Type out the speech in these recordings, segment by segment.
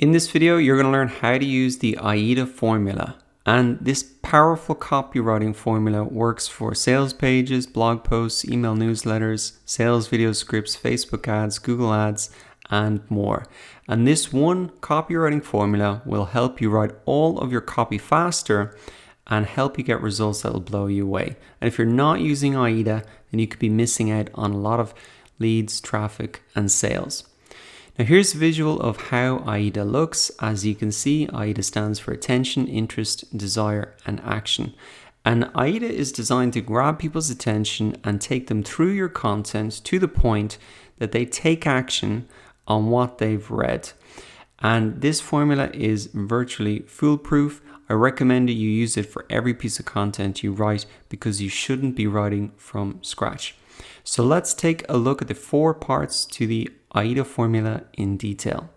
In this video, you're going to learn how to use the AIDA formula. And this powerful copywriting formula works for sales pages, blog posts, email newsletters, sales video scripts, Facebook ads, Google ads, and more. And this one copywriting formula will help you write all of your copy faster and help you get results that will blow you away. And if you're not using AIDA, then you could be missing out on a lot of leads, traffic, and sales. Now here's a visual of how AIDA looks. As you can see, AIDA stands for attention, interest, desire, and action. And AIDA is designed to grab people's attention and take them through your content to the point that they take action on what they've read. And this formula is virtually foolproof. I recommend that you use it for every piece of content you write because you shouldn't be writing from scratch. So let's take a look at the 4 parts to the AIDA formula in detail.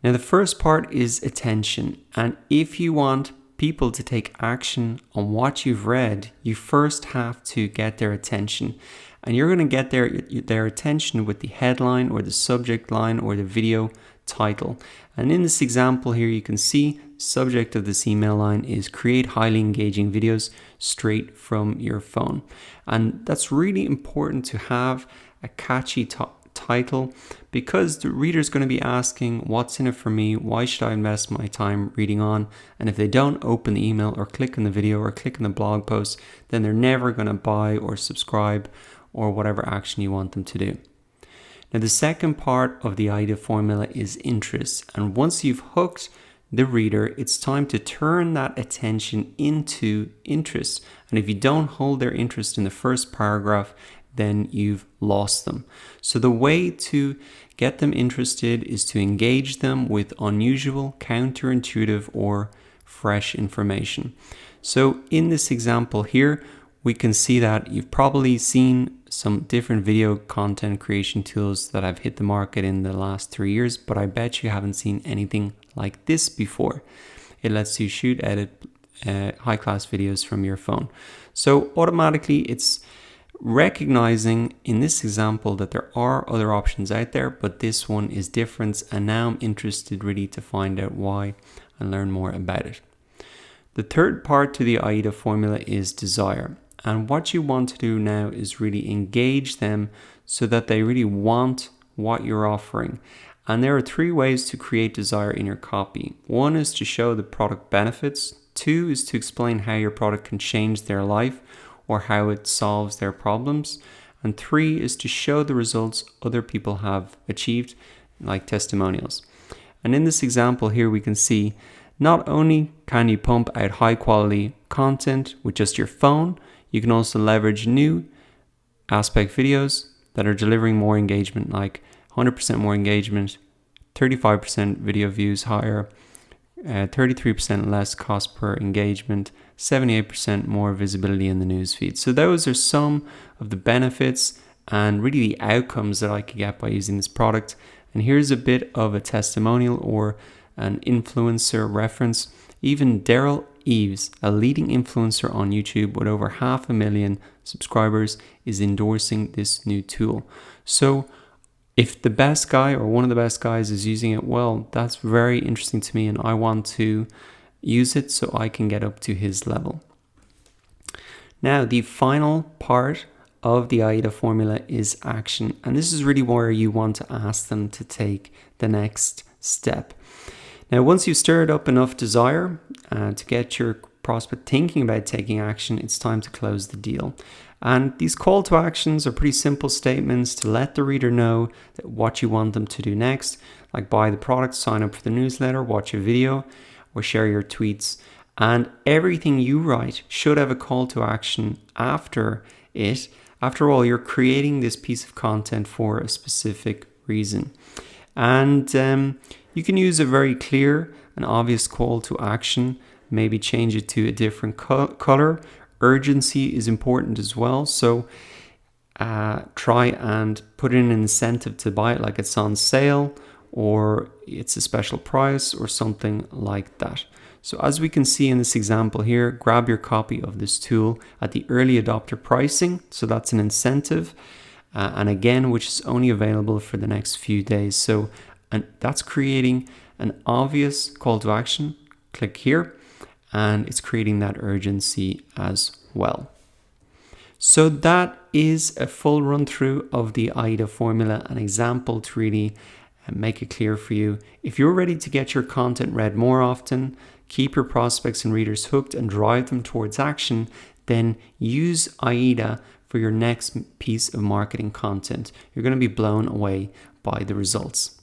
Now the first part is attention, and if you want people to take action on what you've read, you first have to get their attention. And you're going to get their attention with the headline or the subject line or the video title. And in this example here, you can see subject of this email line is create highly engaging videos straight from your phone. And that's really important to have a catchy title, because the reader is going to be asking, what's in it for me? Why should I invest my time reading on? And if they don't open the email or click on the video or click on the blog post, then they're never going to buy or subscribe or whatever action you want them to do. Now the second part of the AIDA formula is interest. And once you've hooked the reader, it's time to turn that attention into interest. And if you don't hold their interest in the first paragraph, then you've lost them. So the way to get them interested is to engage them with unusual, counterintuitive, or fresh information. So in this example here, we can see that you've probably seen some different video content creation tools that have hit the market in the last 3 years, but I bet you haven't seen anything like this before. It lets you shoot, edit high-class videos from your phone. So automatically it's recognizing in this example that there are other options out there, but this one is different, and now I'm interested really to find out why and learn more about it. The third part to the AIDA formula is desire. And what you want to do now is really engage them so that they really want what you're offering. And there are 3 ways to create desire in your copy. 1 is to show the product benefits. 2 is to explain how your product can change their life or how it solves their problems. And 3 is to show the results other people have achieved, like testimonials. And in this example here, we can see not only can you pump out high quality content with just your phone, you can also leverage new aspect videos that are delivering more engagement, like 100% more engagement, 35% video views higher, 33% less cost per engagement, 78% more visibility in the newsfeed. So those are some of the benefits and really the outcomes that I could get by using this product. And here's a bit of a testimonial or an influencer reference. Even Daryl Eves, a leading influencer on YouTube with over 500,000 subscribers, is endorsing this new tool. So if the best guy or one of the best guys is using it, well, that's very interesting to me, and I want to use it so I can get up to his level. Now, the final part of the AIDA formula is action. And this is really where you want to ask them to take the next step. Now, once you've stirred up enough desire to get your prospect thinking about taking action, it's time to close the deal. And these call to actions are pretty simple statements to let the reader know that what you want them to do next, like buy the product, sign up for the newsletter, watch a video, or share your tweets. And everything you write should have a call to action after it. After all, you're creating this piece of content for a specific reason. And you can use a very clear and obvious call to action, maybe change it to a different color. Urgency is important as well. So try and put in an incentive to buy it, like it's on sale or it's a special price or something like that. So as we can see in this example here, grab your copy of this tool at the early adopter pricing. So that's an incentive. And again, which is only available for the next few days. So and that's creating an obvious call to action, click here, and it's creating that urgency as well. So that is a full run through of the AIDA formula, an example to really make it clear for you. If you're ready to get your content read more often, keep your prospects and readers hooked and drive them towards action, then use AIDA for your next piece of marketing content. You're going to be blown away by the results.